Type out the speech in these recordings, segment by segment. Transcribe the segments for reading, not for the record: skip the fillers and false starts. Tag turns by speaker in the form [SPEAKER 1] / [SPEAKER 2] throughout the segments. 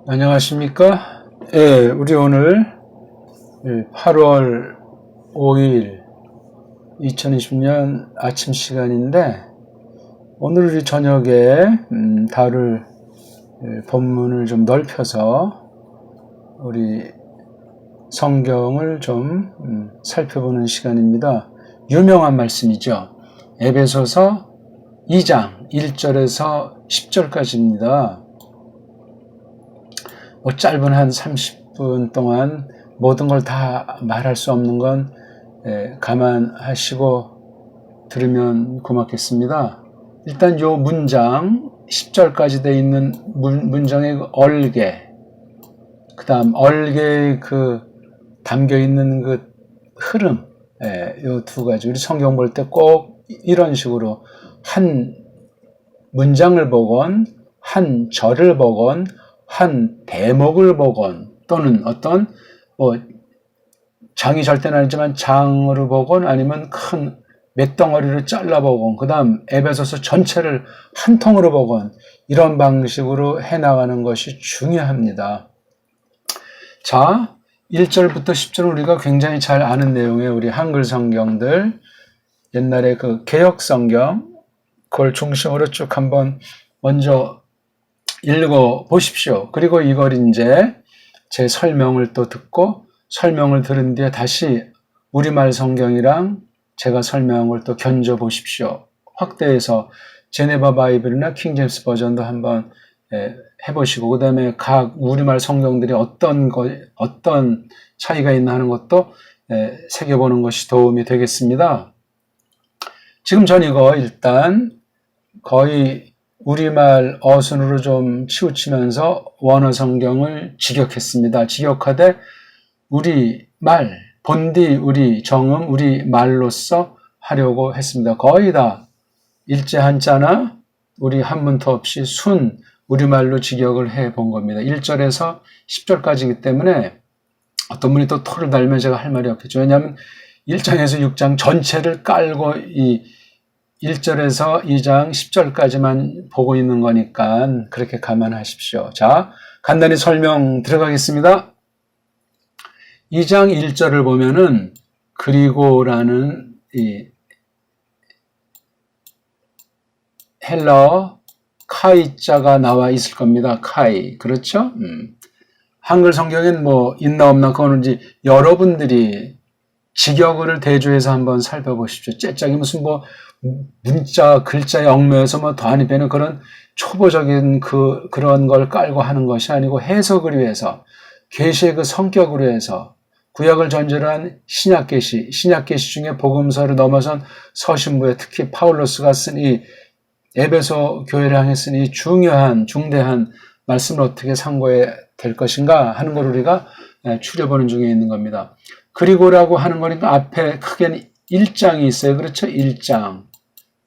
[SPEAKER 1] 안녕하십니까? 예, 우리 오늘 8월 5일 2020년 아침 시간인데, 오늘 우리 저녁에 다룰 본문을 좀 넓혀서 우리 성경을 좀 살펴보는 시간입니다. 유명한 말씀이죠. 에베소서 2장 1절에서 10절까지입니다. 짧은 한 30분 동안 모든 걸 다 말할 수 없는 건 감안하시고 들으면 고맙겠습니다. 일단 요 문장 10절까지 되어 있는 문장의 얼개, 그 다음 얼개에 담겨 있는 흐름, 요 두 가지 우리 성경 볼 때 꼭 이런 식으로 한 문장을 보건 한 절을 보건 한 대목을 보건 또는 어떤 장이 절대는 아니지만 장으로 보건 아니면 큰 맷덩어리를 잘라보건 그 다음 에베소서 전체를 한 통으로 보건 이런 방식으로 해나가는 것이 중요합니다. 자, 1절부터 10절 우리가 굉장히 잘 아는 내용의 우리 한글 성경들, 옛날에 개역 성경 그걸 중심으로 쭉 한번 먼저 읽어 보십시오. 그리고 이걸 이제 제 설명을 또 듣고 설명을 들은 뒤에 다시 우리말 성경이랑 제가 설명을 또 견져 보십시오. 확대해서 제네바 바이블이나 킹제임스 버전도 한번 해보시고 그 다음에 각 우리말 성경들이 어떤 차이가 있나 하는 것도 새겨보는 것이 도움이 되겠습니다. 지금 전 이거 일단 거의 우리말 어순으로 좀 치우치면서 원어 성경을 직역했습니다. 직역하되 우리말, 본디 우리 정음, 우리 말로써 하려고 했습니다. 거의 다 일제 한자나 우리 한문터 없이 순 우리말로 직역을 해본 겁니다. 1절에서 10절까지이기 때문에 어떤 분이 또 토를 달면 제가 할 말이 없겠죠. 왜냐하면 1장에서 6장 전체를 깔고 이 1절에서 2장 10절까지만 보고 있는 거니까 그렇게 감안하십시오. 자, 간단히 설명 들어가겠습니다. 2장 1절을 보면은 그리고라는 이 헬라어 카이자가 나와 있을 겁니다. 카이. 그렇죠? 한글 성경엔 있나 없나 그거는 이제 여러분들이 직역을 대조해서 한번 살펴보십시오. 째짝이 무슨 문자, 글자에 얽매여서 더하니 빼는 그런 초보적인 그런 걸 깔고 하는 것이 아니고 해석을 위해서, 계시의 성격으로 해서, 구약을 전제로 한 신약계시 중에 복음서를 넘어선 서신부에 특히 파울로스가 쓴 이 에베소 교회를 향해 쓴 이 중대한 말씀을 어떻게 상고해야 될 것인가 하는 걸 우리가 추려보는 중에 있는 겁니다. 그리고라고 하는 거니까 앞에 크게는 1장이 있어요. 그렇죠? 1장.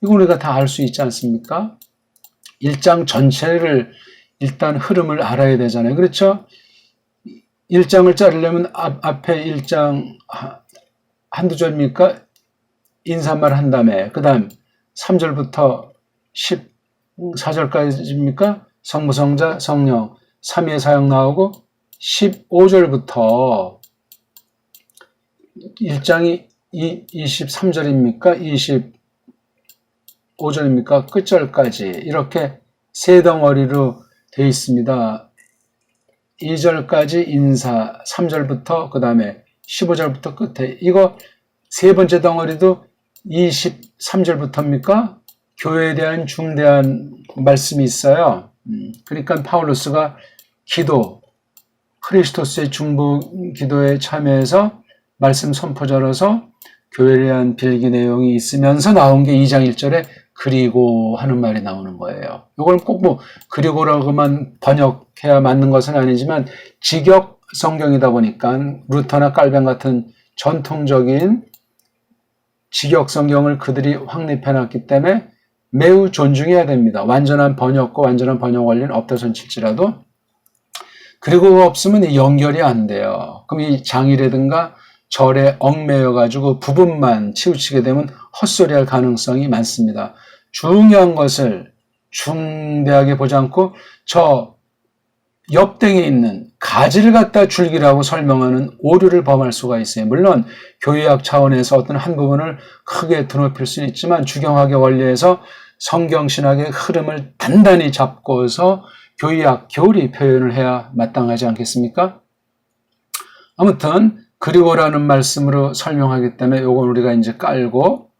[SPEAKER 1] 이거 우리가 다 알 수 있지 않습니까? 1장 전체를 일단 흐름을 알아야 되잖아요. 그렇죠? 1장을 자르려면 앞에 1장 한두 절입니까? 인사말 한 다음에 그 다음 3절부터 14절까지입니까? 성부, 성자, 성령, 삼위의 사역 나오고 15절부터 1장이 23절입니까? 25절입니까? 끝절까지 이렇게 세 덩어리로 되어 있습니다. 2절까지 인사, 3절부터 그 다음에 15절부터 끝에 이거 세 번째 덩어리도 23절부터입니까? 교회에 대한 중대한 말씀이 있어요. 그러니까 파울로스가 크리스토스의 중보 기도에 참여해서 말씀 선포자로서 교회에 대한 빌기 내용이 있으면서 나온 게 2장 1절에 그리고 하는 말이 나오는 거예요. 이걸 꼭 그리고라고만 번역해야 맞는 것은 아니지만 직역 성경이다 보니까 루터나 깔뱅 같은 전통적인 직역 성경을 그들이 확립해놨기 때문에 매우 존중해야 됩니다. 완전한 번역과 완전한 번역 원리는 없다 손칠지라도 그리고가 없으면 연결이 안 돼요. 그럼 이 장이라든가 절에 얽매여가지고 부분만 치우치게 되면 헛소리할 가능성이 많습니다. 중요한 것을 중대하게 보지 않고 저 옆댕에 있는 가지를 갖다 줄기라고 설명하는 오류를 범할 수가 있어요. 물론 교회학 차원에서 어떤 한 부분을 크게 드높일 수는 있지만 주경학의 원리에서 성경신학의 흐름을 단단히 잡고서 교회학 교리 표현을 해야 마땅하지 않겠습니까? 아무튼 그리고라는 말씀으로 설명하기 때문에 요건 우리가 이제 깔고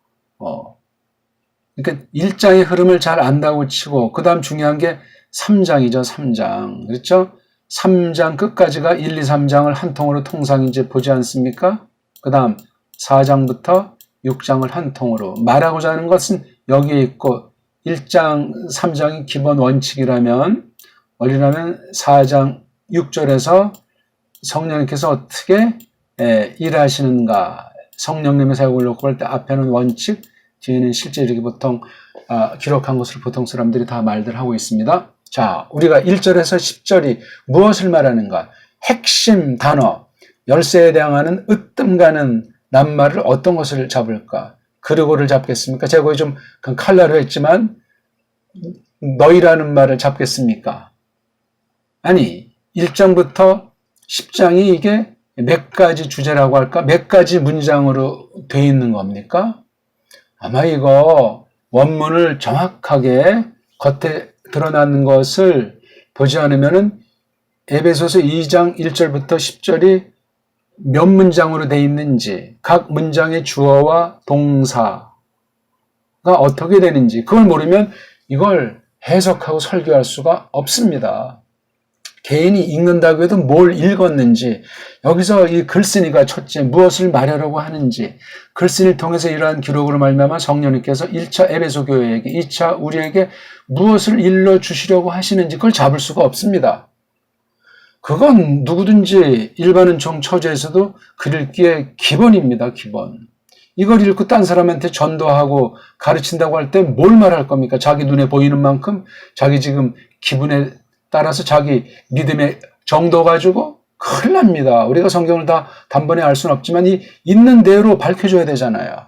[SPEAKER 1] 그러니까 1장의 흐름을 잘 안다고 치고 그 다음 중요한 게 3장이죠. 3장. 그렇죠? 3장 끝까지가 1, 2, 3장을 한 통으로 통상 이제 보지 않습니까? 그 다음 4장부터 6장을 한 통으로 말하고자 하는 것은 여기에 있고 1장, 3장이 기본 원칙이라면 4장 6절에서 성령님께서 어떻게 일하시는가 성령님의 사역을 놓고 할 때 앞에는 원칙, 뒤에는 실제 이렇게 보통 기록한 것을 보통 사람들이 다 말들 하고 있습니다. 자, 우리가 1절에서 10절이 무엇을 말하는가? 핵심 단어, 열쇠에 대항하는 으뜸 가는 낱말을 어떤 것을 잡을까? 그리고를 잡겠습니까? 제가 거의 좀 칼라로 했지만 너희라는 말을 잡겠습니까? 아니, 1장부터 10장이 이게 몇 가지 주제라고 할까? 몇 가지 문장으로 돼 있는 겁니까? 아마 이거 원문을 정확하게 겉에 드러나는 것을 보지 않으면은 에베소서 2장 1절부터 10절이 몇 문장으로 돼 있는지, 각 문장의 주어와 동사가 어떻게 되는지 그걸 모르면 이걸 해석하고 설교할 수가 없습니다. 개인이 읽는다고 해도 뭘 읽었는지, 여기서 이 글쓴이가 첫째 무엇을 말하려고 하는지, 글쓴이를 통해서 이러한 기록으로 말미암아 성령님께서 1차 에베소 교회에게, 2차 우리에게 무엇을 일러주시려고 하시는지 그걸 잡을 수가 없습니다. 그건 누구든지 일반은 처제에서도 글 읽기의 기본입니다. 기본. 이걸 읽고 딴 사람한테 전도하고 가르친다고 할 때 뭘 말할 겁니까? 자기 눈에 보이는 만큼 자기 지금 기분에 따라서 자기 믿음의 정도 가지고 큰일 납니다. 우리가 성경을 다 단번에 알 수는 없지만 이 있는 대로 밝혀줘야 되잖아요.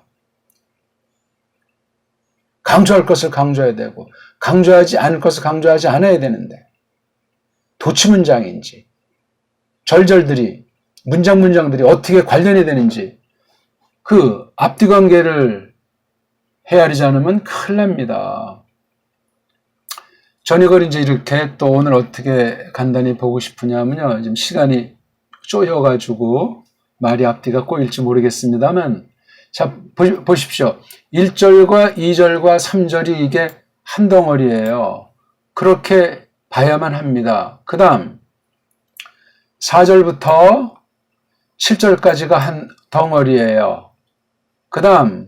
[SPEAKER 1] 강조할 것을 강조해야 되고 강조하지 않을 것을 강조하지 않아야 되는데 도치문장인지 절절들이 문장들이 어떻게 관련이 되는지 그 앞뒤 관계를 헤아리지 않으면 큰일 납니다. 전 이걸 이제 이렇게 또 오늘 어떻게 간단히 보고 싶으냐면요. 지금 시간이 쪼여가지고 말이 앞뒤가 꼬일지 모르겠습니다만 자, 보십시오. 1절과 2절과 3절이 이게 한 덩어리예요. 그렇게 봐야만 합니다. 그 다음 4절부터 7절까지가 한 덩어리예요. 그 다음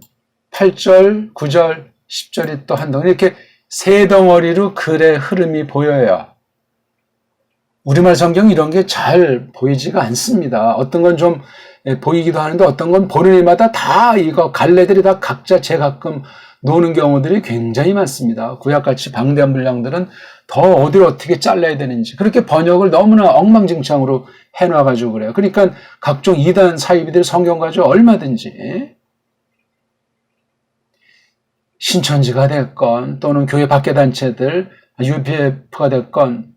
[SPEAKER 1] 8절, 9절, 10절이 또 한 덩어리 이렇게 세 덩어리로 글의 흐름이 보여요. 우리말 성경 이런 게 잘 보이지가 않습니다. 어떤 건 좀 보이기도 하는데 어떤 건 보는 이마다 다 이거 갈래들이 다 각자 제가끔 노는 경우들이 굉장히 많습니다. 구약같이 방대한 분량들은 더 어디를 어떻게 잘라야 되는지 그렇게 번역을 너무나 엉망진창으로 해놔가지고 그래요. 그러니까 각종 이단 사이비들 성경 가지고 얼마든지 신천지가 됐건 또는 교회 밖의 단체들 UPF가 됐건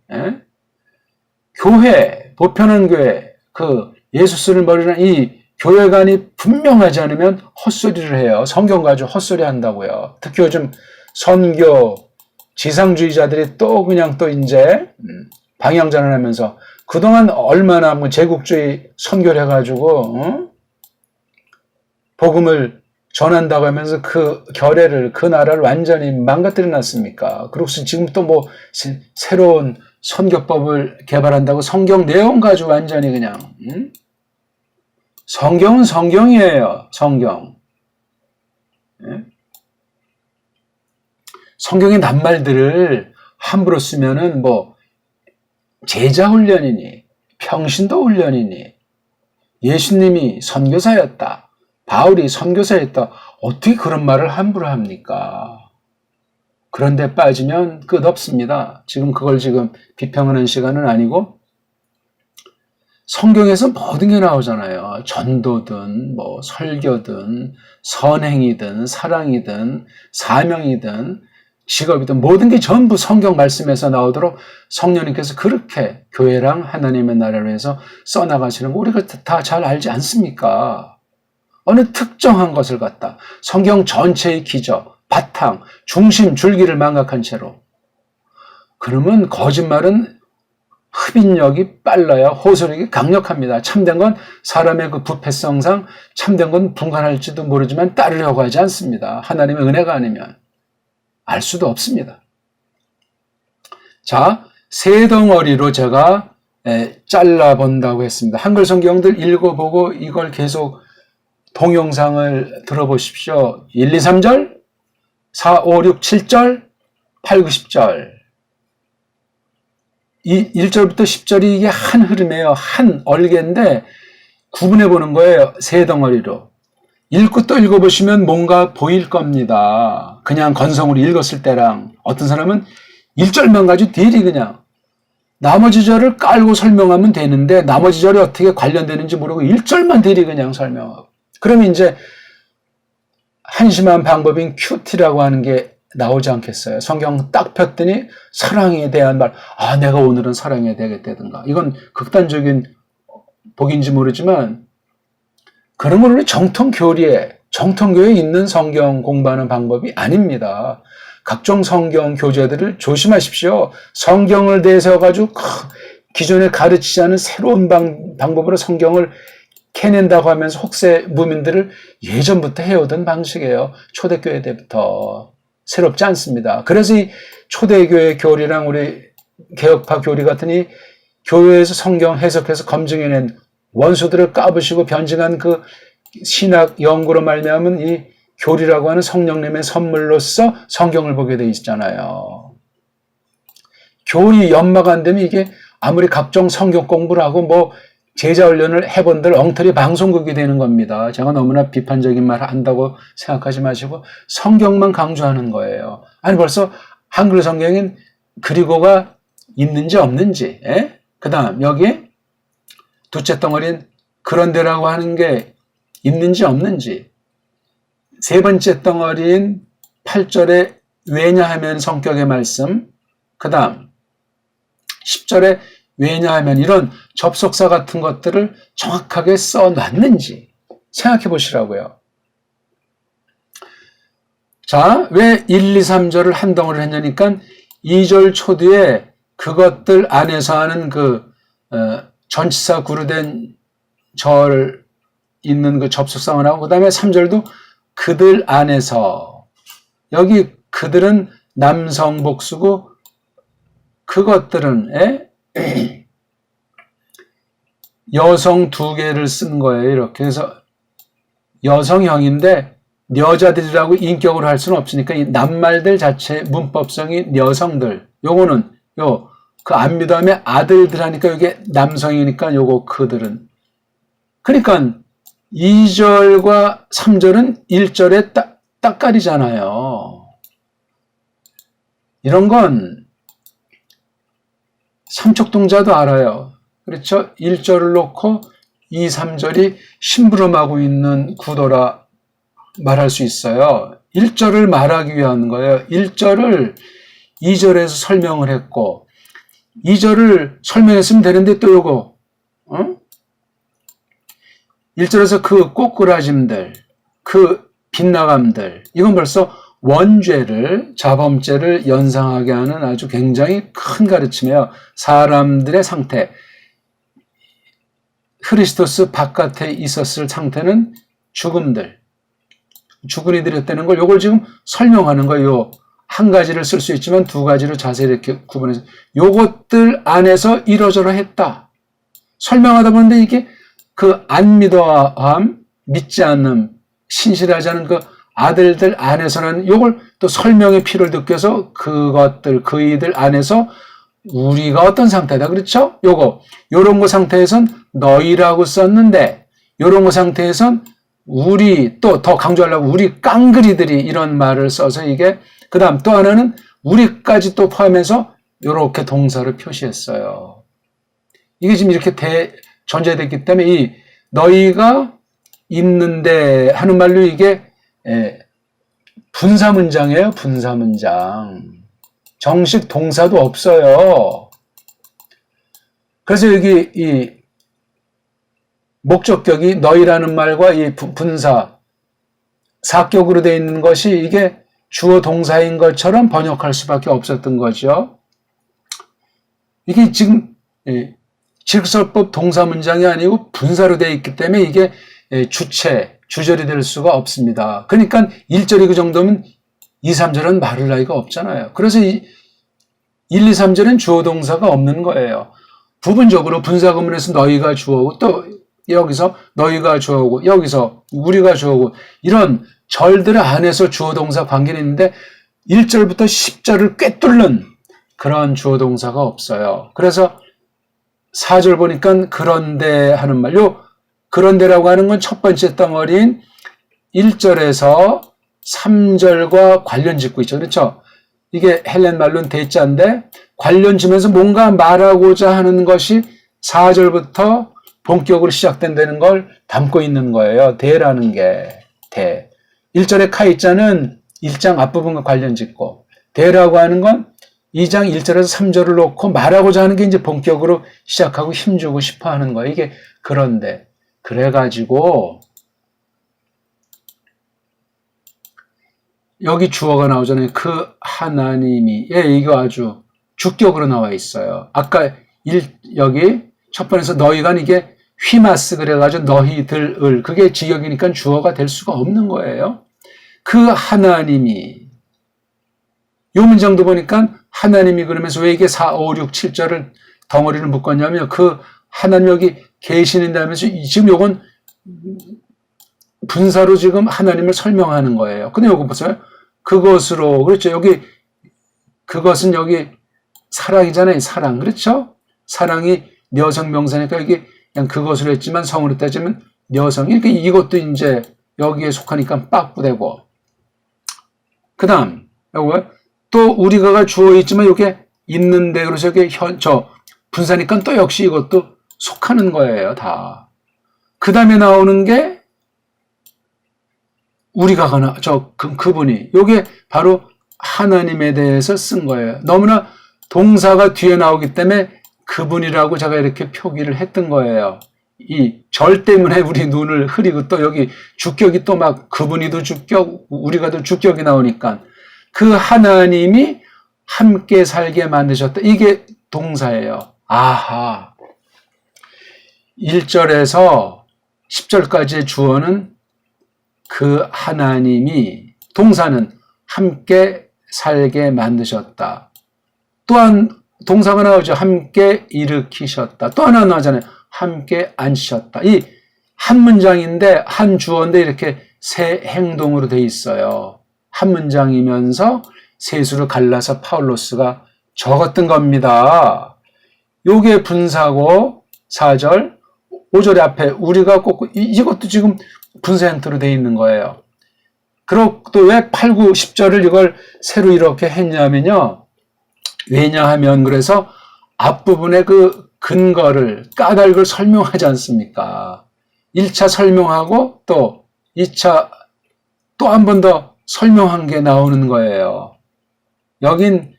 [SPEAKER 1] 교회, 보편한 교회 그 예수 쓰는 머리는 이 교회관이 분명하지 않으면 헛소리를 해요. 성경 가지고 헛소리 한다고요. 특히 요즘 선교 지상주의자들이 또 그냥 또 이제 방향전환하면서 그동안 얼마나 뭐 제국주의 선교를 해가지고 복음을 전한다고 하면서 그 결례를 그 나라를 완전히 망가뜨려 놨습니까? 그리고서 지금 또 뭐 새로운 선교법을 개발한다고 성경 내용 가지고 완전히 그냥 성경은 성경이에요. 성경. 성경의 낱말들을 함부로 쓰면은 뭐 제자 훈련이니 평신도 훈련이니 예수님이 선교사였다. 바울이 선교사였다. 어떻게 그런 말을 함부로 합니까? 그런데 빠지면 끝없습니다. 지금 그걸 지금 비평하는 시간은 아니고 성경에서 모든 게 나오잖아요. 전도든 뭐 설교든 선행이든 사랑이든 사명이든 직업이든 모든 게 전부 성경 말씀에서 나오도록 성령님께서 그렇게 교회랑 하나님의 나라를 위해서 써나가시는 거 우리가 다 잘 알지 않습니까? 어느 특정한 것을 갖다 성경 전체의 기저, 바탕, 중심, 줄기를 망각한 채로, 그러면 거짓말은 흡인력이 빨라요. 호소력이 강력합니다. 참된 건 사람의 그 부패성상 참된 건 분간할지도 모르지만 따르려고 하지 않습니다. 하나님의 은혜가 아니면 알 수도 없습니다. 자, 세 덩어리로 제가 잘라본다고 했습니다. 한글 성경들 읽어보고 이걸 계속 동영상을 들어보십시오. 1, 2, 3절, 4, 5, 6, 7절, 8, 9, 10절. 이 1절부터 10절이 이게 한 흐름이에요. 한 얼개인데 구분해 보는 거예요. 세 덩어리로. 읽고 또 읽어보시면 뭔가 보일 겁니다. 그냥 건성으로 읽었을 때랑 어떤 사람은 1절만 가지고 딜이 그냥 나머지 절을 깔고 설명하면 되는데 나머지 절이 어떻게 관련되는지 모르고 1절만 딜이 그냥 설명하고, 그러면 이제 한심한 방법인 큐티라고 하는 게 나오지 않겠어요? 성경 딱 폈더니 사랑에 대한 말, 내가 오늘은 사랑해야 되겠다든가. 이건 극단적인 복인지 모르지만 그런 건 우리 정통교회에 있는 성경 공부하는 방법이 아닙니다. 각종 성경 교재들을 조심하십시오. 성경을 내세워가지고 기존에 가르치지 않은 새로운 방법으로 성경을 캐낸다고 하면서 혹세 무민들을 예전부터 해오던 방식이에요. 초대교회 때부터. 새롭지 않습니다. 그래서 이 초대교회 교리랑 우리 개혁파 교리 같으니 교회에서 성경 해석해서 검증해낸 원수들을 까부시고 변증한 그 신학 연구로 말미암은 이 교리라고 하는 성령님의 선물로서 성경을 보게 돼 있잖아요. 교리 연마가 안 되면 이게 아무리 각종 성경 공부를 하고 뭐 제자 훈련을 해본들 엉터리 방송국이 되는 겁니다. 제가 너무나 비판적인 말 한다고 생각하지 마시고 성경만 강조하는 거예요. 아니 벌써 한글 성경엔 그리고가 있는지 없는지, 그 다음 여기 둘째 덩어리는 그런데라고 하는 게 있는지 없는지, 세 번째 덩어리인 8절에 왜냐하면 성격의 말씀, 그 다음 10절에 왜냐하면 이런 접속사 같은 것들을 정확하게 써놨는지 생각해 보시라고요. 자, 왜 1, 2, 3절을 한 덩어리를 했냐니까 2절 초뒤에 그것들 안에서 하는 그 전치사 구루된 절 있는 그 접속사를 하고, 그 다음에 3절도 그들 안에서, 여기 그들은 남성 복수고 그것들은 여성 두 개를 쓴 거예요. 이렇게 해서 여성형인데 여자들이라고 인격으로 할 수는 없으니까 이 낱말들 자체 문법성이 여성들, 요거는 그 안미 다음에 아들들 하니까 이게 남성이니까 요거 그들은, 그러니까 2절과 3절은 1절에 딱 가리잖아요. 이런 건 삼척동자도 알아요. 그렇죠? 1절을 놓고 2, 3절이 심부름하고 있는 구도라 말할 수 있어요. 1절을 말하기 위한 거예요. 1절을 2절에서 설명을 했고 2절을 설명했으면 되는데 또 요거 1절에서 그 꼬꾸라짐들, 그 빗나감들, 이건 벌써 원죄를, 자범죄를 연상하게 하는 아주 굉장히 큰 가르침이에요. 사람들의 상태, 크리스토스 바깥에 있었을 상태는 죽음들, 죽은 이들이 었다는 걸 요걸 지금 설명하는 거예요. 한 가지를 쓸 수 있지만 두 가지로 자세히 이렇게 구분해서 요것들 안에서 이러저러 했다. 설명하다 보는데 이게 그 안 믿어함, 믿지 않음, 신실하지 않은 그 아들들 안에서는 요걸 또 설명의 필요를 느껴서 그것들, 그이들 안에서 우리가 어떤 상태다. 그렇죠? 요런 거 상태에선 너희라고 썼는데 요런 거 상태에선 우리, 또 더 강조하려고 우리 깡그리들이 이런 말을 써서 이게, 그 다음 또 하나는 우리까지 또 포함해서 요렇게 동사를 표시했어요. 이게 지금 이렇게 전제됐기 때문에 이 너희가 있는데 하는 말로 이게 분사 문장이에요, 분사 문장. 정식 동사도 없어요. 그래서 여기 이 목적격이 너희라는 말과 이 분사, 사격으로 되어 있는 것이 이게 주어 동사인 것처럼 번역할 수밖에 없었던 거죠. 이게 지금 직설법 동사 문장이 아니고 분사로 되어 있기 때문에 이게 주체, 주절이 될 수가 없습니다. 그러니까 1절이 그 정도면 2, 3절은 말할 나위가 없잖아요. 그래서 1, 2, 3절은 주어 동사가 없는 거예요. 부분적으로 분사 구문에서 너희가 주어고 또 여기서 너희가 주어고 여기서 우리가 주어고 이런 절들 안에서 주어 동사 관계는 있는데 1절부터 10절을 꿰뚫는 그런 주어 동사가 없어요. 그래서 4절 보니까 그런데 하는 말, 그런데라고 하는 건 첫 번째 덩어리인 1절에서 3절과 관련 짓고 있죠. 그렇죠? 이게 헬렌 말로는 대자인데 관련 지면서 뭔가 말하고자 하는 것이 4절부터 본격으로 시작된다는 걸 담고 있는 거예요. 대라는 게 대. 1절의 카이자는 1장 앞부분과 관련 짓고 대라고 하는 건 2장 1절에서 3절을 놓고 말하고자 하는 게 이제 본격으로 시작하고 힘주고 싶어 하는 거예요. 이게 그런데 그래가지고 여기 주어가 나오잖아요. 그 하나님이. 이거 아주 주격으로 나와 있어요. 아까 여기 첫 번에서 너희가 이게 휘마스 그래가지고 너희들을 그게 직역이니까 주어가 될 수가 없는 거예요. 그 하나님이 이 문장도 보니까 하나님이 그러면서 왜 이게 4, 5, 6, 7절을 덩어리를 묶었냐면 그 하나님 여기 계시는다면서 지금 요건 분사로 지금 하나님을 설명하는 거예요. 근데 요거 보세요. 그것으로 그렇죠. 여기 그것은 여기 사랑이잖아요. 사랑. 그렇죠? 사랑이 여성 명사니까 여기 그냥 그것으로 했지만 성으로 따지면 여성. 그러니까 이것도 이제 여기에 속하니까 빠꾸되고. 그다음 요거 또 우리가가 주어 있지만 이게 있는데 그래서 이게 분사니까 또 역시 이것도 속하는 거예요. 다. 그다음에 나오는 게 우리가가 그분이 요게 바로 하나님에 대해서 쓴 거예요. 너무나 동사가 뒤에 나오기 때문에 그분이라고 제가 이렇게 표기를 했던 거예요. 이 절 때문에 우리 눈을 흐리고 또 여기 주격이 또 막 그분이도 주격, 우리가도 주격이 나오니까 그 하나님이 함께 살게 만드셨다. 이게 동사예요. 아하. 1절에서 10절까지의 주어는 그 하나님이, 동사는 함께 살게 만드셨다. 또한 동사가 나오죠. 함께 일으키셨다. 또 하나 나오잖아요. 함께 앉히셨다. 이 한 문장인데 한 주어인데 이렇게 세 행동으로 돼 있어요. 한 문장이면서 세수를 갈라서 파울로스가 적었던 겁니다. 요게 분사고 4절, 5절의 앞에 우리가 꼭 이것도 지금 분사 형태로 돼 있는 거예요. 그리고 또 왜 8, 9, 10절을 이걸 새로 이렇게 했냐면요. 왜냐하면 그래서 앞부분에 그 근거를 까닭을 설명하지 않습니까? 1차 설명하고 또 2차 또 한 번 더 설명한 게 나오는 거예요. 여긴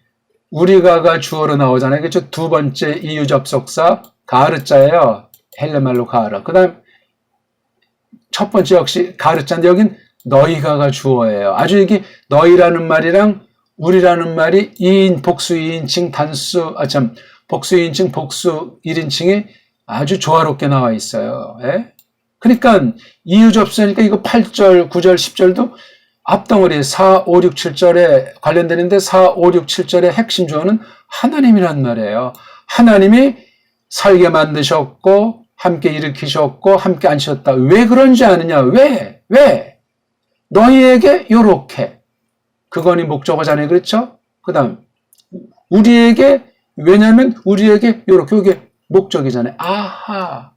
[SPEAKER 1] 우리가가 주어로 나오잖아요. 그렇죠? 두 번째 이유 접속사 가르자예요. 헬레말로 가르. 그 다음 첫 번째 역시 가르자인데 여긴 너희가가 주어예요. 아주 이게 너희라는 말이랑 우리라는 말이 2인 복수 2인칭 단수 복수 2인칭 복수 1인칭이 아주 조화롭게 나와 있어요. 예? 그러니까 이유 접수니까 이거 8절, 9절, 10절도 앞덩어리 4, 5, 6, 7절에 관련되는데 4, 5, 6, 7절의 핵심 주어는 하나님이란 말이에요. 하나님이 살게 만드셨고 함께 일으키셨고 함께 앉히셨다. 왜 그런지 아느냐? 왜? 너희에게 요렇게. 그거니 목적어잖아요. 그렇죠? 그 다음 우리에게, 왜냐하면 우리에게 요렇게, 이게 목적이잖아요. 아하.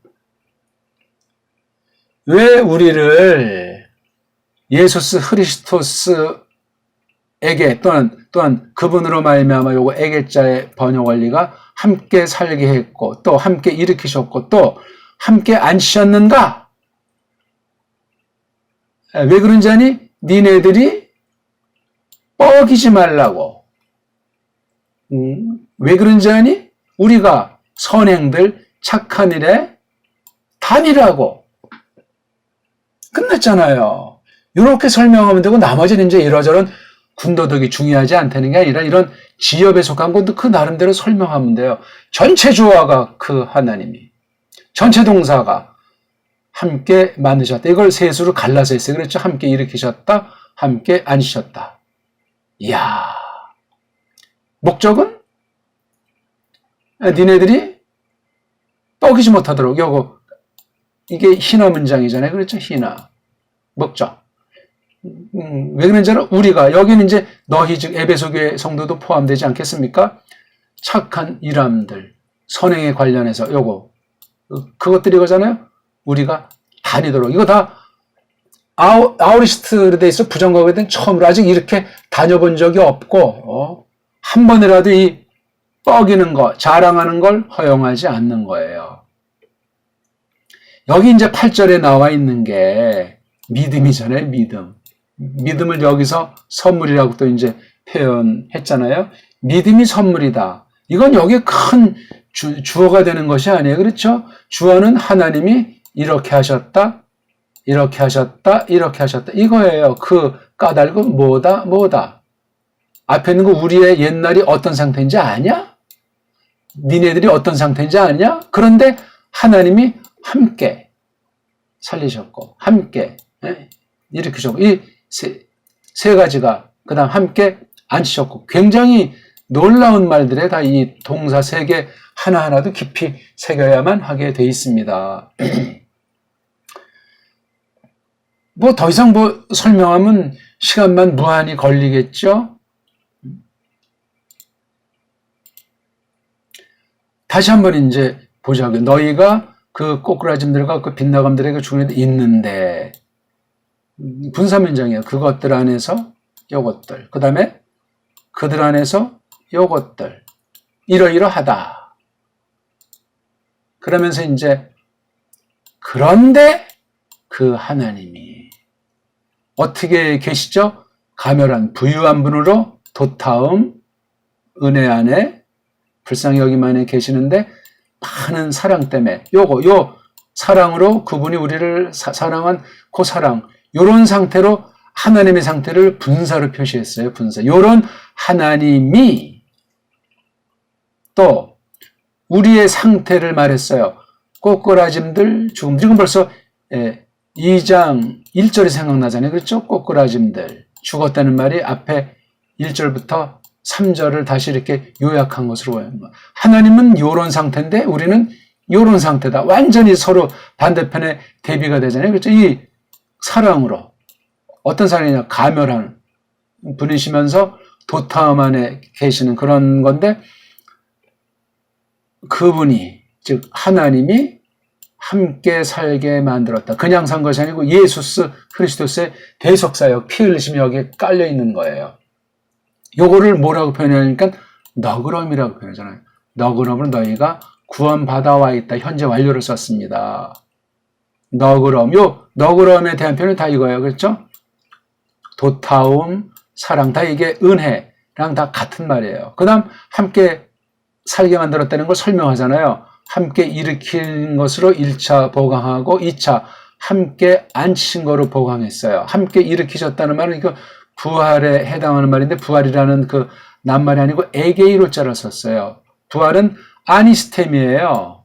[SPEAKER 1] 왜 우리를 예수스 크리스토스에게 또한 그분으로 말미암아 요거 에게자의 번역 원리가 함께 살게 했고 또 함께 일으키셨고 또 함께 앉히셨는가? 왜 그런지 아니? 니네들이 뻐기지 말라고. 왜 그런지 아니? 우리가 선행들 착한 일에 단이라고. 끝났잖아요. 이렇게 설명하면 되고 나머지는 이제 이러저런 군더더기 중요하지 않다는 게 아니라 이런 지엽에 속한 것도 그 나름대로 설명하면 돼요. 전체 주어가 그 하나님이, 전체 동사가 함께 만드셨다. 이걸 셋으로 갈라서 했어요. 그렇죠? 함께 일으키셨다, 함께 앉으셨다. 이야, 목적은 니네들이 뻐기지 못하도록. 요거 이게 희나 문장이잖아요. 그렇죠? 희나 목적. 왜 그런지 알아? 우리가 여기는 이제 너희 즉 에베소 교회 성도도 포함되지 않겠습니까? 착한 일함들, 선행에 관련해서 요거 그것들이 거잖아요. 우리가 다니도록. 이거 다 아우리스트로 돼 있어. 부정거에 대한 처음으로 아직 이렇게 다녀본 적이 없고 한 번이라도 이 뻐기는 거, 자랑하는 걸 허용하지 않는 거예요. 여기 이제 8절에 나와 있는 게 믿음이잖아요. 믿음. 믿음을 여기서 선물이라고 또 이제 표현했잖아요. 믿음이 선물이다. 이건 여기에 큰 주어가 되는 것이 아니에요. 그렇죠? 주어는 하나님이 이렇게 하셨다, 이렇게 하셨다, 이렇게 하셨다. 이거예요. 그 까닭은 뭐다. 앞에 있는 거 우리의 옛날이 어떤 상태인지 아냐? 니네들이 어떤 상태인지 아냐? 그런데 하나님이 함께 살리셨고, 함께 일으키셨고, 이 세 가지가 그 다음 함께 앉히셨고, 굉장히 놀라운 말들에 다 이 동사 세 개 하나하나도 깊이 새겨야만 하게 돼 있습니다. 뭐 더 이상 뭐 설명하면 시간만 무한히 걸리겠죠? 다시 한번 이제 보자고요. 너희가 그 꼬꾸라짐들과 그 빗나감들에게 주는 데 있는데, 분사문장이에요. 그것들 안에서 요것들, 그 다음에 그들 안에서 요것들, 이러이러하다. 그러면서 이제 그런데 그 하나님이 어떻게 계시죠? 가멸한 부유한 분으로 도타움 은혜 안에 불쌍히 여김 안에 계시는데 많은 사랑 때문에 요 사랑으로 그분이 우리를 사랑한 그 사랑, 요런 상태로 하나님의 상태를 분사로 표시했어요. 분사. 요런 하나님이 또 우리의 상태를 말했어요. 꼬꾸라짐들, 죽음들. 이건 벌써 2장 1절이 생각나잖아요. 그렇죠? 꼬꾸라짐들. 죽었다는 말이 앞에 1절부터 3절을 다시 이렇게 요약한 것으로 보여요. 하나님은 요런 상태인데 우리는 요런 상태다. 완전히 서로 반대편에 대비가 되잖아요. 그렇죠? 이 사랑으로. 어떤 사랑이냐? 가멸하는 분이시면서 도타움 안에 계시는 그런 건데, 그분이, 즉 하나님이 함께 살게 만들었다. 그냥 산 것이 아니고 예수스 그리스도스의 대속사역, 피 흘리심이 여기에 깔려 있는 거예요. 요거를 뭐라고 표현하니까 너그럼이라고 표현하잖아요. 너그럼은 너희가 구원받아와 있다. 현재 완료를 썼습니다. 너그럼. 요 너그럼에 대한 표현은 다 이거예요. 그렇죠? 도타움, 사랑, 다 이게 은혜랑 다 같은 말이에요. 그 다음 함께 살게 만들었다는 걸 설명하잖아요. 함께 일으킨 것으로 1차 보강하고 2차 함께 앉히신 거로 보강했어요. 함께 일으키셨다는 말은 이거 부활에 해당하는 말인데, 부활이라는 그 낱말이 아니고 에게이로자를 썼어요. 부활은 아니스템이에요.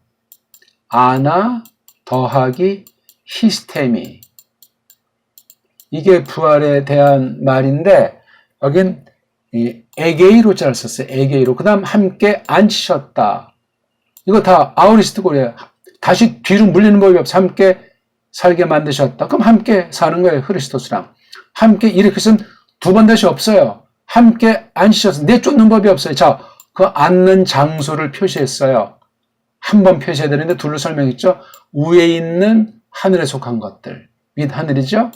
[SPEAKER 1] 아나 더하기 히스템이. 이게 부활에 대한 말인데, 여긴 에게이로자를 썼어요. 에게이로. 그 다음 함께 앉히셨다. 이거 다 아우리스트 고리에요. 다시 뒤로 물리는 법이 없어. 함께 살게 만드셨다. 그럼 함께 사는 거예요. 크리스토스랑. 함께 일으키신 두 번 다시 없어요. 함께 앉히셔서 내쫓는 법이 없어요. 자, 그 앉는 장소를 표시했어요. 한 번 표시해야 되는데 둘로 설명했죠. 위에 있는 하늘에 속한 것들. 윗 하늘이죠.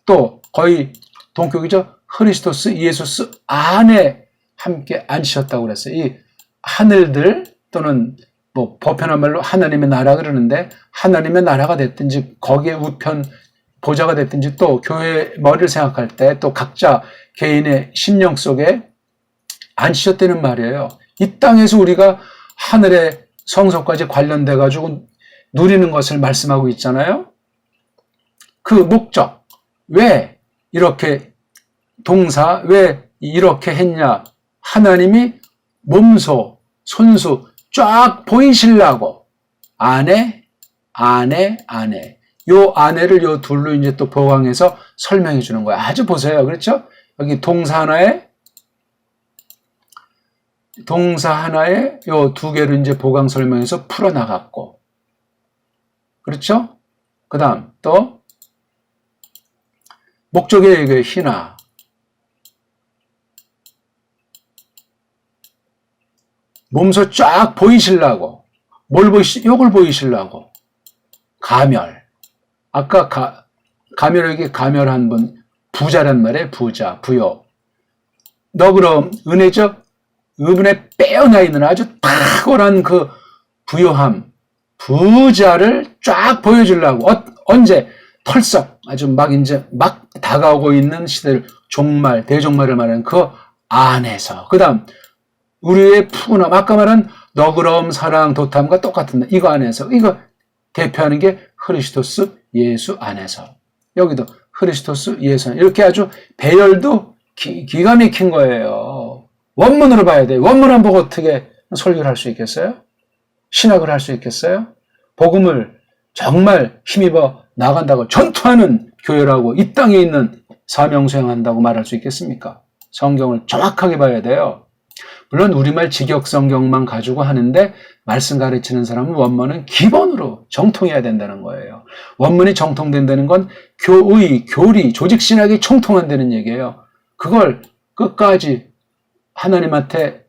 [SPEAKER 1] 또 거의 동격이죠. 크리스토스 예수스 안에 함께 앉히셨다고 그랬어요. 이 하늘들 또는 뭐 보편한 말로 하나님의 나라 그러는데, 하나님의 나라가 됐든지 거기에 우편 보좌가 됐든지 또 교회 머리를 생각할 때 또 각자 개인의 심령 속에 앉히셨다는 말이에요. 이 땅에서 우리가 하늘의 성소까지 관련돼 가지고 누리는 것을 말씀하고 있잖아요. 그 목적, 왜 이렇게 동사, 왜 이렇게 했냐? 하나님이 몸소, 손수 쫙 보이시려고 아내. 요 아내를 요 둘로 이제 또 보강해서 설명해 주는 거야. 아주 보세요. 그렇죠? 여기 동사 하나에 요 두 개를 이제 보강 설명해서 풀어나갔고. 그렇죠? 그 다음 또 목적의 희나. 몸소 쫙 보이시려고. 요걸 보이시려고. 가멸. 아까 가멸에게 가멸한 분, 부자란 말이에요. 부자, 부요. 너 그럼 은혜적, 의분에 빼어나 있는 아주 탁월한 그 부요함, 부자를 쫙 보여주려고. 언제? 털썩, 아주 막 다가오고 있는 시대를 종말, 대종말을 말하는 그 안에서. 그 다음, 우리의 푸근함, 아까 말한 너그러움, 사랑, 도탐과 똑같은 이거 안에서. 이거 대표하는 게 크리스토스 예수 안에서. 여기도 크리스토스 예수 안에서. 이렇게 아주 배열도 기가 막힌 거예요. 원문으로 봐야 돼요. 원문 안 보고 어떻게 설교를 할 수 있겠어요? 신학을 할 수 있겠어요? 복음을 정말 힘입어 나간다고 전투하는 교회라고 이 땅에 있는 사명 수행한다고 말할 수 있겠습니까? 성경을 정확하게 봐야 돼요. 물론 우리말 직역 성경만 가지고 하는데 말씀 가르치는 사람은 원문은 기본으로 정통해야 된다는 거예요. 원문이 정통된다는 건 교의, 교리, 조직신학이 총통한다는 얘기예요. 그걸 끝까지 하나님한테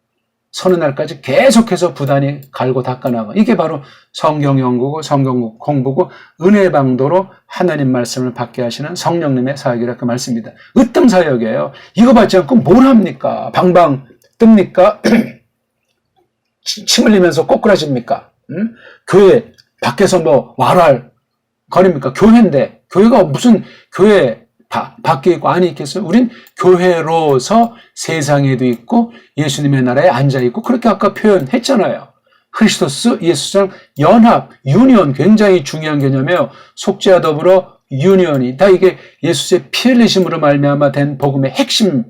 [SPEAKER 1] 서는 날까지 계속해서 부단히 갈고 닦아나가. 이게 바로 성경 연구고 성경 공부고 은혜의 방도로 하나님 말씀을 받게 하시는 성령님의 사역이라 그 말씀입니다. 으뜸 사역이에요. 이거 받지 않고 뭘 합니까? 방방 뜹니까? 침 흘리면서 꼬꾸라집니까? 응? 교회 밖에서 뭐 왈왈 거립니까? 교회인데 교회가 무슨 교회 밖에 있고 안에 있겠어요? 우린 교회로서 세상에도 있고 예수님의 나라에 앉아있고 그렇게 아까 표현했잖아요. 크리스토스 예수랑 연합, 유니온 굉장히 중요한 개념이에요. 속죄와 더불어 유니온이 다 이게 예수의 피 흘리심으로 말미암아 된 복음의 핵심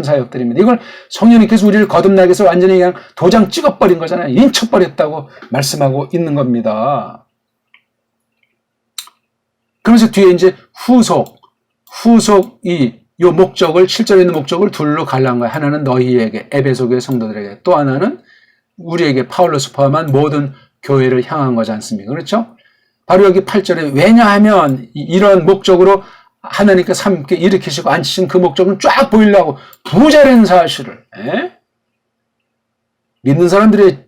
[SPEAKER 1] 사역들입니다. 이걸 성령님께서 우리를 거듭나게 해서 완전히 그냥 도장 찍어버린 거잖아요. 인쳐버렸다고 말씀하고 있는 겁니다. 그러면서 뒤에 이제 후속이 요 목적을 7절에 있는 목적을 둘로 갈라한 거예요. 하나는 너희에게 에베소 교회 성도들에게 또 하나는 우리에게 파울로스 포함한 모든 교회를 향한 거지 않습니까? 그렇죠? 바로 여기 8절에 왜냐하면 이런 목적으로 하나님께서 함께 일으키시고 앉히신 그 목적은 쫙 보이려고 부자라는 사실을 믿는 사람들의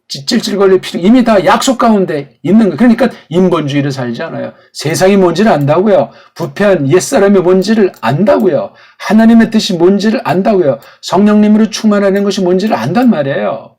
[SPEAKER 1] 찔찔거릴 필요 이미 다 약속 가운데 있는 거예요. 그러니까 인본주의를 살지 않아요. 세상이 뭔지를 안다고요. 부패한 옛사람이 뭔지를 안다고요. 하나님의 뜻이 뭔지를 안다고요. 성령님으로 충만하는 것이 뭔지를 안단 말이에요.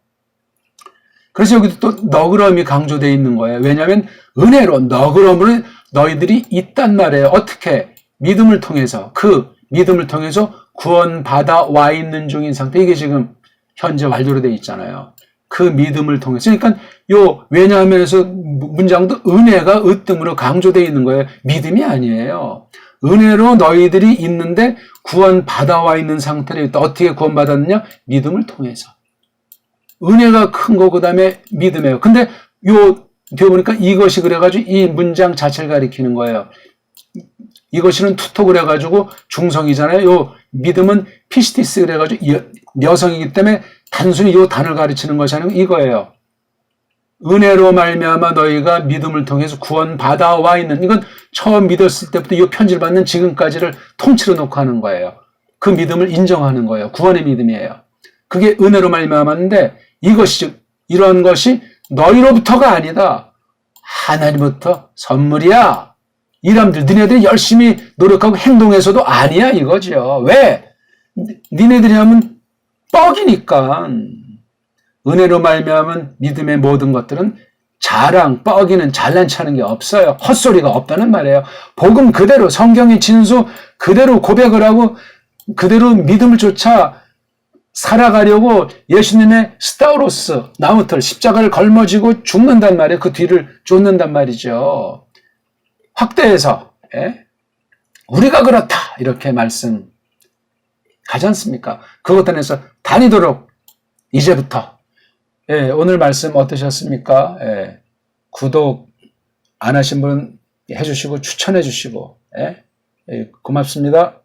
[SPEAKER 1] 그래서 여기도 또 너그러움이 강조되어 있는 거예요. 왜냐하면 은혜로 너그러움으로 너희들이 있단 말이에요. 어떻게? 믿음을 통해서 그 믿음을 통해서 구원받아 와 있는 중인 상태. 이게 지금 현재 완료로 되어 있잖아요. 그 믿음을 통해서. 그러니까 요 왜냐하면에서 문장도 은혜가 으뜸으로 강조되어 있는 거예요. 믿음이 아니에요. 은혜로 너희들이 있는데 구원받아 와 있는 상태를 어떻게 구원받았느냐? 믿음을 통해서. 은혜가 큰 거 그다음에 믿음이에요. 근데 요 뒤에 보니까 이것이 그래가지고 이 문장 자체를 가리키는 거예요. 이것이는 투톡 그래가지고 중성이잖아요. 요 믿음은 피스티스 그래가지고 여성이기 때문에 단순히 요 단어를 가르치는 것이 아니고 이거예요. 은혜로 말미암아 너희가 믿음을 통해서 구원받아 와 있는 이건 처음 믿었을 때부터 이 편지를 받는 지금까지를 통째로 놓고 하는 거예요. 그 믿음을 인정하는 거예요. 구원의 믿음이에요. 그게 은혜로 말미암았는데 이것이 즉 이런 것이 너희로부터가 아니다. 하나님부터 선물이야. 이 사람들 니네들이 열심히 노력하고 행동해서도 아니야 이거죠. 왜? 니네들이 하면 떡이니까. 은혜로 말미암은 믿음의 모든 것들은 자랑, 뻐기는 잘난 체하는 게 없어요. 헛소리가 없다는 말이에요. 복음 그대로, 성경의 진수 그대로 고백을 하고 그대로 믿음을 쫓아 살아가려고 예수님의 스타우로스, 나무털, 십자가를 걸머쥐고 죽는단 말이에요. 그 뒤를 쫓는단 말이죠. 확대해서 우리가 그렇다 이렇게 말씀하지 않습니까? 그것 안에서 다니도록 이제부터 오늘 말씀 어떠셨습니까? 구독 안 하신 분 해주시고 추천해 주시고 고맙습니다.